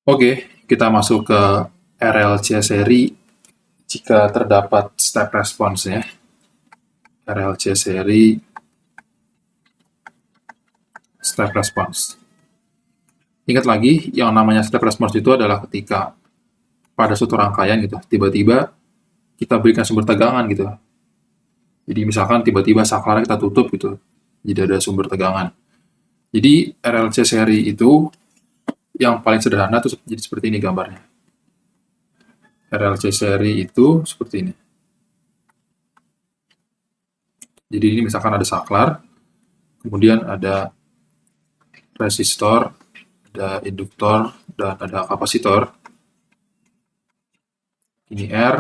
Oke, kita masuk ke RLC seri jika terdapat step response ya. RLC seri step response. Ingat lagi, yang namanya step response itu adalah ketika pada suatu rangkaian gitu, tiba-tiba kita berikan sumber tegangan gitu. Jadi misalkan tiba-tiba saklar kita tutup gitu, jadi ada sumber tegangan. Jadi RLC seri itu yang paling sederhana tuh jadi seperti ini gambarnya. RLC seri itu seperti ini. Jadi ini misalkan ada saklar, kemudian ada resistor, ada induktor, dan ada kapasitor. Ini R,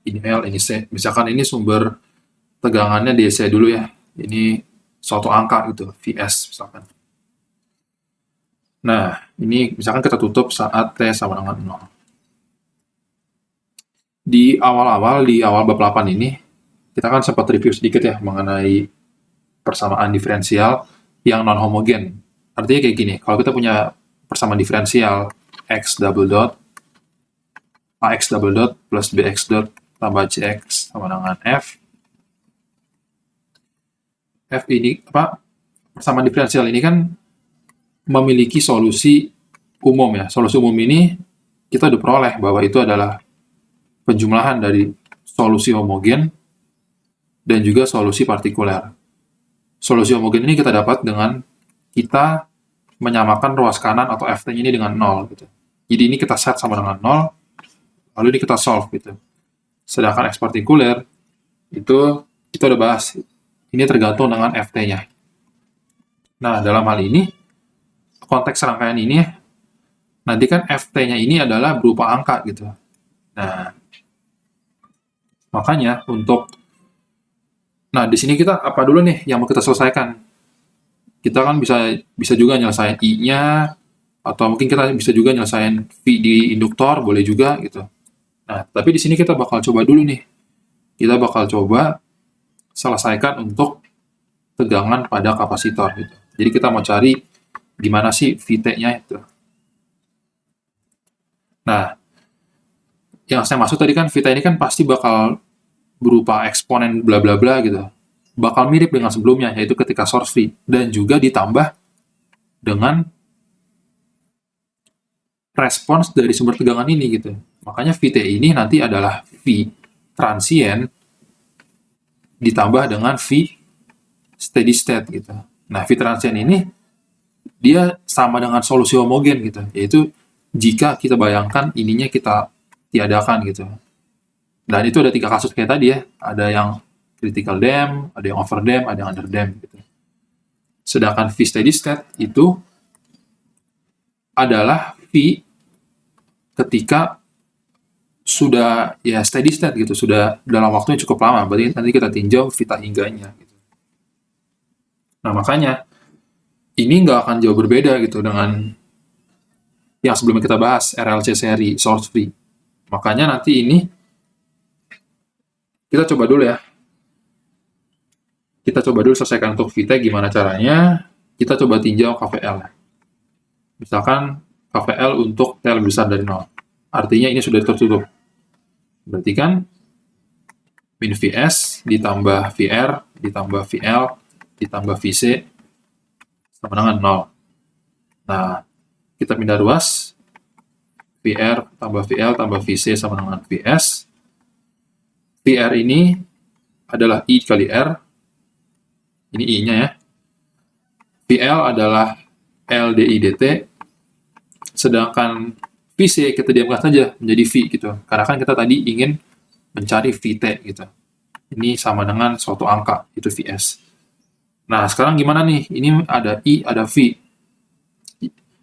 ini L, ini C. Misalkan ini sumber tegangannya DC dulu ya. Ini suatu angka gitu, Vs misalkan. Nah, ini misalkan kita tutup saat T sama dengan 0. Di awal bab 8 ini, kita kan sempat review sedikit ya mengenai persamaan diferensial yang non-homogen. Artinya kayak gini, kalau kita punya persamaan diferensial x double dot, ax double dot plus bx dot tambah cx sama dengan f. F ini persamaan diferensial ini kan memiliki solusi umum ya. Solusi umum ini kita udah peroleh bahwa itu adalah penjumlahan dari solusi homogen dan juga solusi partikular. Solusi homogen ini kita dapat dengan kita menyamakan ruas kanan atau Ft ini dengan 0 gitu. Jadi ini kita set sama dengan 0, lalu ini kita solve gitu. Sedangkan X partikular itu kita udah bahas. Ini tergantung dengan Ft-nya. Nah, dalam hal ini konteks rangkaian ini nanti kan Ft-nya ini adalah berupa angka gitu. Nah, makanya di sini kita apa dulu nih yang mau kita selesaikan? Kita kan bisa juga nyelesain I-nya, atau mungkin kita bisa juga nyelesain V di induktor, boleh juga gitu. Nah, tapi di sini kita bakal coba dulu nih. Kita bakal coba selesaikan untuk tegangan pada kapasitor gitu. Jadi kita mau cari gimana sih Vt-nya itu. Nah, yang saya maksud tadi kan Vt ini kan pasti bakal berupa eksponen bla bla bla gitu. Bakal mirip dengan sebelumnya, yaitu ketika source free, dan juga ditambah dengan respons dari sumber tegangan ini gitu. Makanya Vt ini nanti adalah V transient ditambah dengan V steady state gitu. Nah, V transient ini dia sama dengan solusi homogen gitu, yaitu jika kita bayangkan ininya kita tiadakan gitu. Dan itu ada 3 kasus kayak tadi ya, ada yang critical dam, ada yang over dam, ada yang under dam gitu. Sedangkan V steady state itu adalah V ketika sudah ya steady state gitu, sudah dalam waktu yang cukup lama, berarti nanti kita tinjau V tak hingganya gitu. Nah, makanya ini nggak akan jauh berbeda gitu dengan yang sebelumnya kita bahas, RLC seri, source free. Makanya nanti ini kita coba dulu ya. Kita coba dulu selesaikan untuk Vt gimana caranya. Kita coba tinjau KVL. Misalkan KVL untuk T lebih besar dari 0. Artinya ini sudah tertutup. Berarti kan min Vs ditambah Vr ditambah Vl ditambah Vc sama dengan 0. Nah, kita pindah ruas. Vr tambah Vl tambah Vc sama dengan Vs. Vr ini adalah I kali R. Ini I-nya ya. Vl adalah L dI dt. Sedangkan Vc kita diamkan saja menjadi V gitu. Karena kan kita tadi ingin mencari Vt gitu. Ini sama dengan suatu angka, itu Vs. Nah, sekarang gimana nih? Ini ada I, ada V.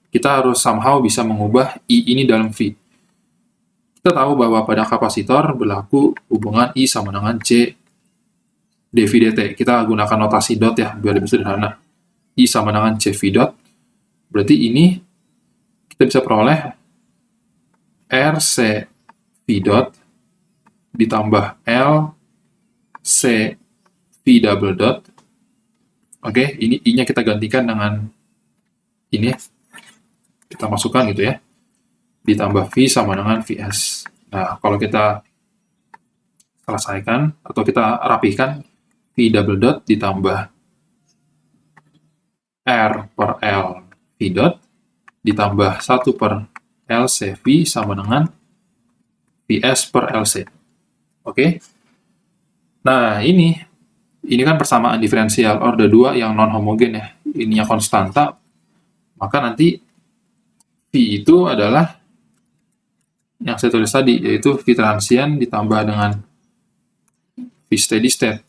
Kita harus somehow bisa mengubah I ini dalam V. Kita tahu bahwa pada kapasitor berlaku hubungan I sama dengan C dV dt. Kita gunakan notasi dot ya, biar lebih sederhana. I sama dengan CV dot. Berarti ini kita bisa peroleh RC V dot ditambah L C V double dot. Oke, ini I-nya kita gantikan dengan ini. Kita masukkan gitu ya. ditambah V sama dengan Vs. Nah, kalau kita selesaikan atau kita rapihkan, V double dot ditambah R per L V dot ditambah 1 per LC V sama dengan Vs per LC. Oke? Nah, ini kan persamaan diferensial order 2 yang non-homogen ya. Ininya konstanta, maka nanti V itu adalah yang saya tulis tadi, yaitu V transient ditambah dengan V steady state.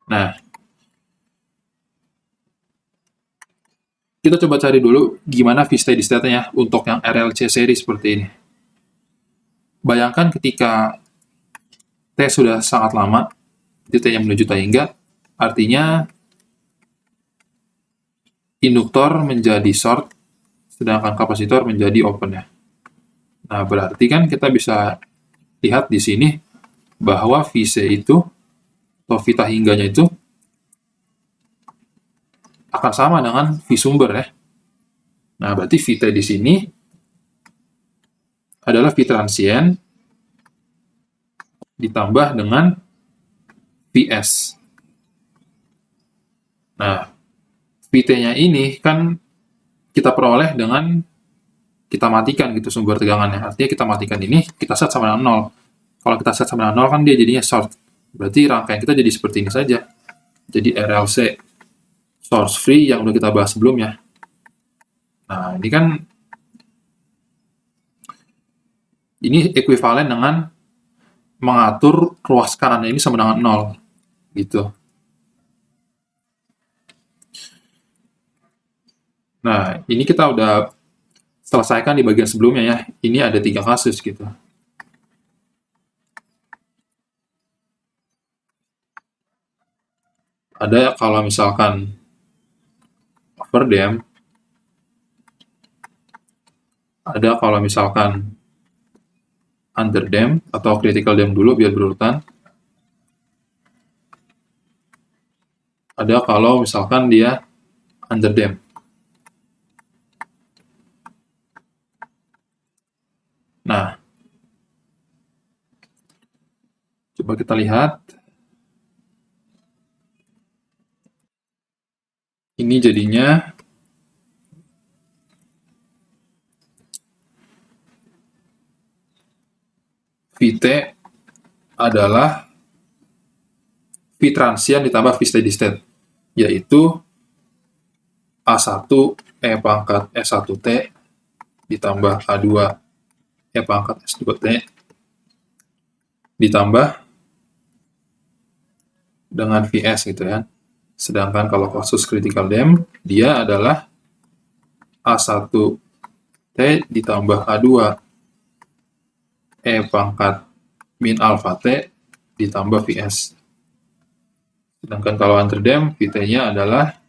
Nah, kita coba cari dulu gimana V steady state-nya untuk yang RLC seri seperti ini. Bayangkan ketika T sudah sangat lama, itu T yang menuju T-hingga, artinya induktor menjadi short, sedangkan kapasitor menjadi open ya. Nah, berarti kan kita bisa lihat di sini bahwa VC itu, atau V T-hingganya itu, akan sama dengan V sumber ya. Nah, berarti VT di sini adalah V transient ditambah dengan Vs. Nah, Vt-nya ini kan kita peroleh dengan kita matikan gitu sumber tegangannya. Artinya kita matikan ini, kita set sama dengan 0. Kalau kita set sama dengan 0 kan dia jadinya short. Berarti rangkaian kita jadi seperti ini saja. Jadi RLC source free yang udah kita bahas sebelumnya. Nah, ini kan ini ekuivalen dengan mengatur ruas kanannya ini sama dengan 0 gitu. Nah, ini kita udah selesaikan di bagian sebelumnya ya. Ini ada 3 kasus gitu. Ada kalau misalkan overdamp, ada kalau misalkan underdamp atau critical damp dulu biar berurutan. Ada kalau misalkan dia underdamp. Nah, coba kita lihat. Ini jadinya Vt adalah V transient ditambah V steady state, yaitu A1 E pangkat S1T ditambah A2 E pangkat S2T ditambah dengan Vs gitu ya. Sedangkan kalau kasus critical damp, dia adalah A1T ditambah A2 E pangkat min alpha T ditambah Vs. Sedangkan kalau underdamp, Vt-nya adalah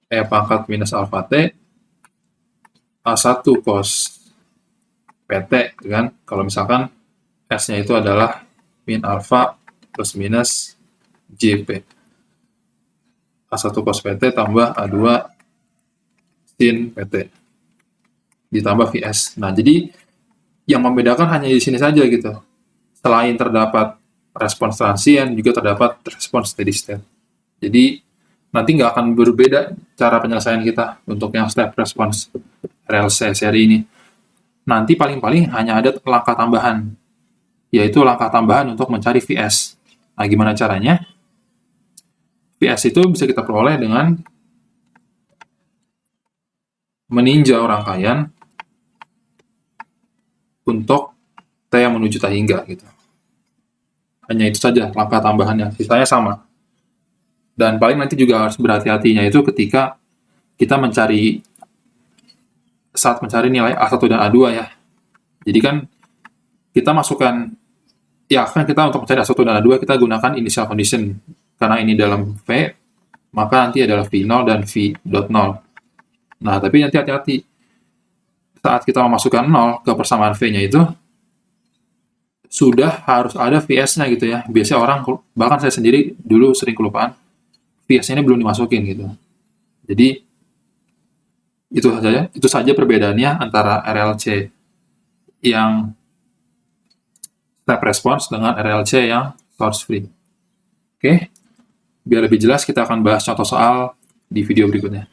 E pangkat minus alpha T A1 cos PT, kan? Kalau misalkan S-nya itu adalah min alpha plus minus JP. A1 cos PT tambah A2 sin PT ditambah Vs. Nah, jadi yang membedakan hanya di sini saja gitu. Selain terdapat respons transient, juga terdapat respons steady state. Jadi, nanti nggak akan berbeda cara penyelesaian kita untuk yang step response RLC seri ini. Nanti paling-paling hanya ada langkah tambahan, yaitu langkah tambahan untuk mencari Vs. Nah, gimana caranya? Vs itu bisa kita peroleh dengan meninjau rangkaian untuk T yang menuju T-hingga gitu. Hanya itu saja langkah tambahannya, sisanya sama. Dan paling nanti juga harus berhati-hatinya itu ketika kita saat mencari nilai A1 dan A2 ya. Jadi kan kita masukkan, ya kan kita untuk mencari A1 dan A2 kita gunakan initial condition. Karena ini dalam V, maka nanti adalah V0 dan V.0. Nah, tapi nanti hati-hati. Saat kita memasukkan 0 ke persamaan V-nya itu, sudah harus ada VS-nya gitu ya. Biasanya orang, bahkan saya sendiri dulu sering kelupaan, VS-nya ini belum dimasukin gitu. Jadi itu saja perbedaannya antara RLC yang step response dengan RLC yang source free. Oke, biar lebih jelas kita akan bahas contoh soal di video berikutnya.